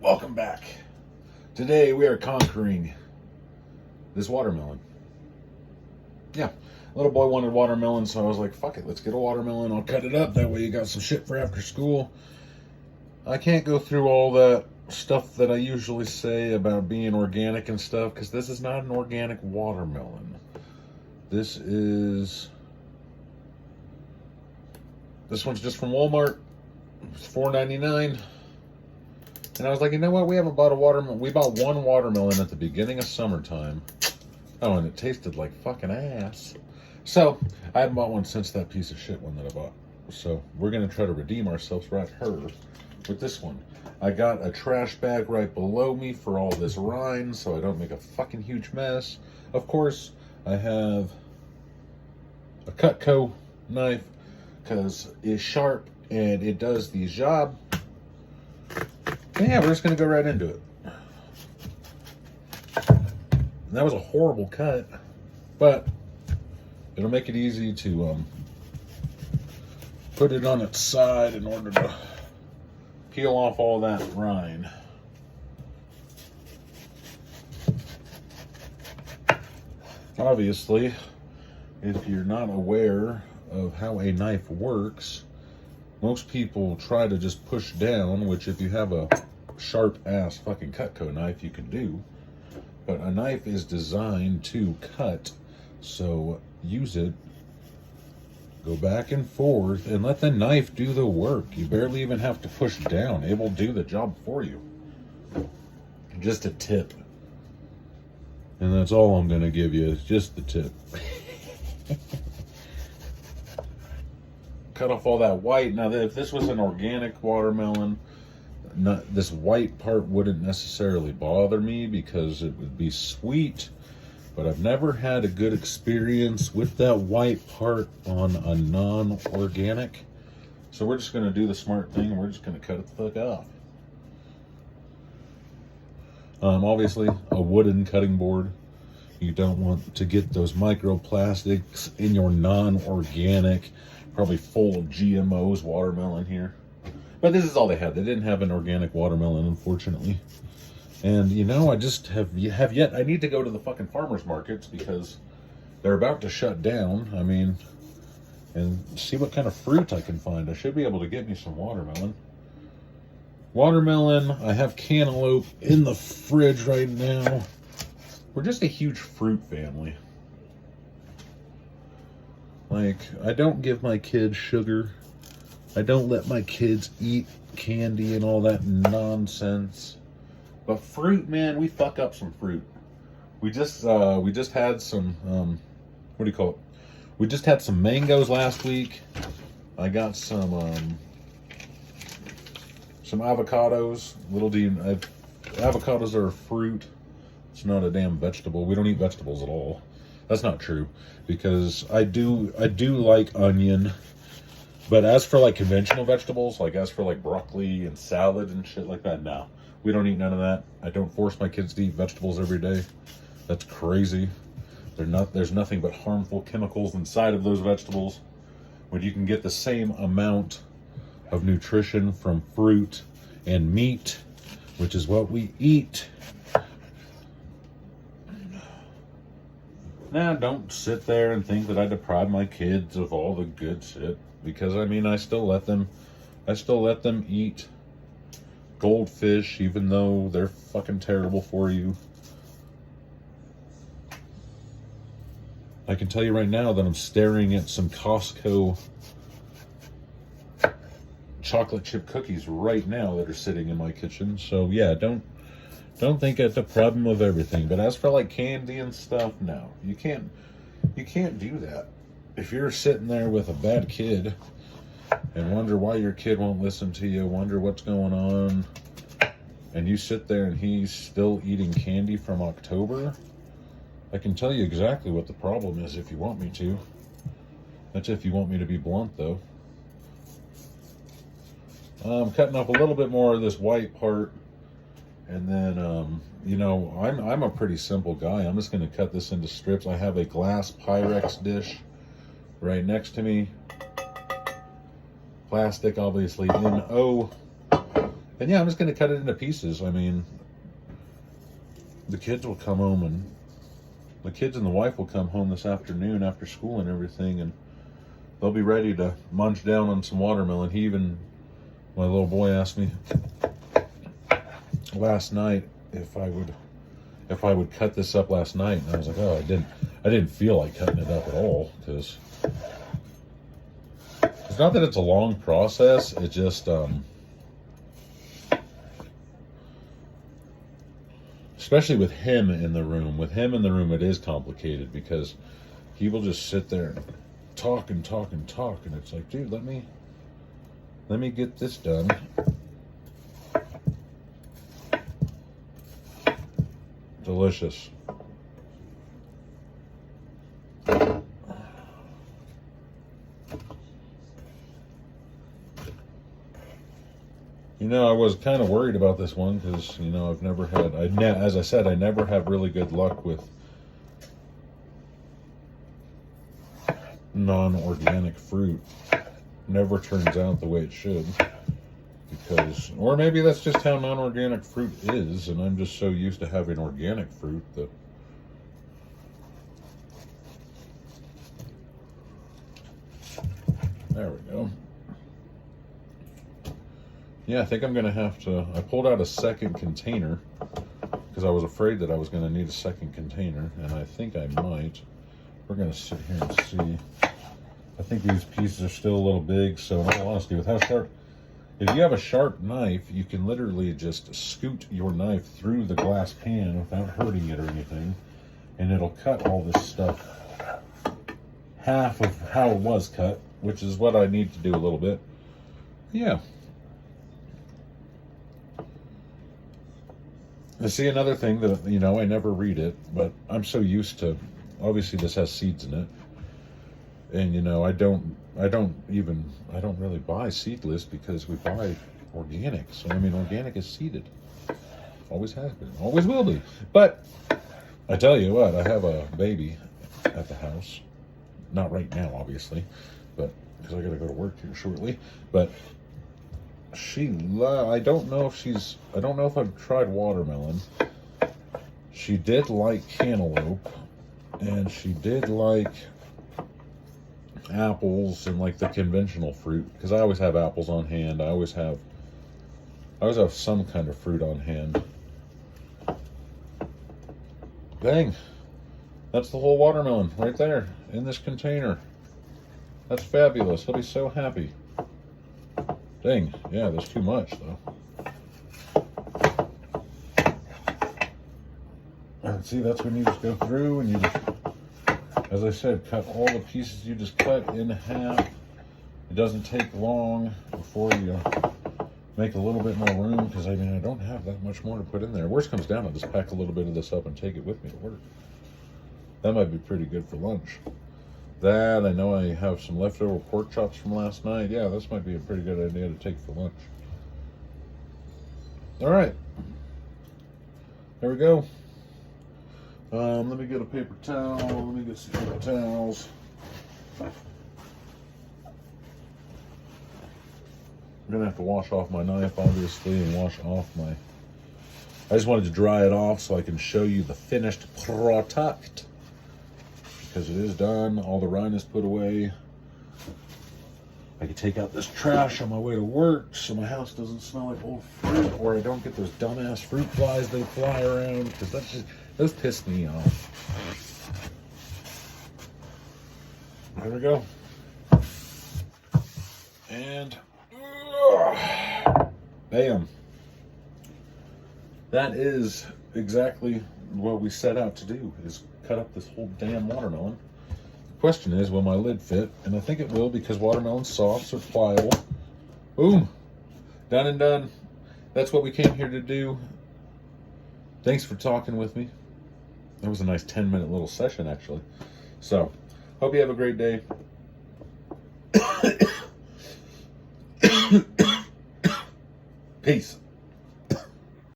Welcome back. Today we are conquering this watermelon. Yeah, little boy wanted watermelon, so I was like, fuck it, let's get a watermelon. I'll cut it up. That way you got some shit for after school. I can't go through all that stuff that I usually say about being organic and stuff, because this is not an organic watermelon. This one's just from Walmart. It's $4.99. And I was like, you know what? We haven't bought a watermelon. We bought one watermelon at the beginning of summertime. Oh, and it tasted like fucking ass. So, I haven't bought one since that piece of shit one that I bought. So, we're going to try to redeem ourselves right here with this one. I got a trash bag right below me for all this rind so I don't make a fucking huge mess. Of course, I have a Cutco knife because it's sharp and it does the job. And yeah, we're just going to go right into it. And that was a horrible cut, but it'll make it easy to put it on its side in order to peel off all that rind. Obviously, if you're not aware of how a knife works, most people try to just push down, which if you have a sharp ass fucking Cutco knife, you can do. But a knife is designed to cut, so use it. Go back and forth and let the knife do the work. You barely even have to push down. It will do the job for you. Just a tip. And that's all I'm going to give you, is just the tip. Cut off all that white. Now, if this was an organic watermelon, this white part wouldn't necessarily bother me because it would be sweet. But I've never had a good experience with that white part on a non-organic. So we're just going to do the smart thing and we're just going to cut it the fuck off. Obviously, a wooden cutting board. You don't want to get those microplastics in your non-organic, probably full of GMOs watermelon here. But this is all they had. They didn't have an organic watermelon, unfortunately. And, you know, I just I need to go to the fucking farmers markets because they're about to shut down. I mean, and see what kind of fruit I can find. I should be able to get me some watermelon. Watermelon, I have cantaloupe in the fridge right now. We're just a huge fruit family. Like, I don't give my kids sugar. I don't let my kids eat candy and all that nonsense. But fruit, man, we fuck up some fruit. We just had some, what do you call it? We just had some mangoes last week. I got some avocados. Avocados are a fruit. It's not a damn vegetable. We don't eat vegetables at all. That's not true, because I do like onion. But as for like conventional vegetables, like as for like broccoli and salad and shit like that, no. We don't eat none of that. I don't force my kids to eat vegetables every day. That's crazy. There's nothing but harmful chemicals inside of those vegetables. When you can get the same amount of nutrition from fruit and meat, which is what we eat. Now, don't sit there and think that I deprive my kids of all the good shit, because I mean, I still let them eat goldfish, even though they're fucking terrible for you. I can tell you right now that I'm staring at some Costco chocolate chip cookies right now that are sitting in my kitchen. So yeah, don't think it's a problem of everything. But as for like candy and stuff, no. You can't do that. If you're sitting there with a bad kid and wonder why your kid won't listen to you, wonder what's going on, and you sit there and he's still eating candy from October, I can tell you exactly what the problem is if you want me to. That's if you want me to be blunt, though. I'm cutting off a little bit more of this white part, and then, you know, I'm a pretty simple guy. I'm just going to cut this into strips. I have a glass Pyrex dish right next to me. plastic, obviously. And yeah, I'm just going to cut it into pieces. I mean, the kids will come home, and the kids and the wife will come home this afternoon after school and everything, and they'll be ready to munch down on some watermelon. My little boy asked me last night if I would cut this up last night, and I was like, oh, I didn't feel like cutting it up at all, because it's not that it's a long process. It just especially with him in the room. With him in the room, it is complicated, because he will just sit there and talk and talk and talk, and it's like, dude, let me get this done. Delicious. You know, I was kind of worried about this one because, you know, as I said, I never have really good luck with non-organic fruit. Never turns out the way it should. Or maybe that's just how non-organic fruit is, and I'm just so used to having organic fruit that... There we go. Yeah, I think I'm going to have to... I pulled out a second container because I was afraid that I was going to need a second container, and I think I might. We're going to sit here and see. I think these pieces are still a little big, so in all honesty, with how sharp... If you have a sharp knife, you can literally just scoot your knife through the glass pan without hurting it or anything, and it'll cut all this stuff half of how it was cut, which is what I need to do a little bit. Yeah. I see another thing that, you know, I never read it, but I'm so used to, obviously this has seeds in it, and, you know, I don't really buy seedless because we buy organic. So, I mean, organic is seeded. Always has been. Always will be. But I tell you what, I have a baby at the house. Not right now, obviously, but because I got to go to work here shortly. But I don't know if I've tried watermelon. She did like cantaloupe, and she did like apples and like the conventional fruit, because I always have apples on hand. I always have some kind of fruit on hand. Dang, that's the whole watermelon right there in this container. That's fabulous. He'll be so happy. Dang, yeah, there's too much though. And see, that's when you just go through and you just, as I said, cut all the pieces you just cut in half. It doesn't take long before you make a little bit more room, because I mean, I don't have that much more to put in there. Worst comes down, I'll just pack a little bit of this up and take it with me to work. That might be pretty good for lunch. That, I know I have some leftover pork chops from last night. Yeah, this might be a pretty good idea to take for lunch. All right. There we go. Let me get a paper towel. Let me get some paper towels. I'm gonna have to wash off my knife, obviously, and wash off my... I just wanted to dry it off so I can show you the finished product, because it is done. All the rind is put away. I can take out this trash on my way to work so my house doesn't smell like old fruit, or I don't get those dumbass fruit flies that fly around, because those piss me off. There we go. And bam. That is exactly what we set out to do, is cut up this whole damn watermelon. The question is, will my lid fit? And I think it will, because watermelon's soft, so it's pliable. Boom. Done and done. That's what we came here to do. Thanks for talking with me. That was a nice 10-minute little session, actually. So, hope you have a great day. Peace.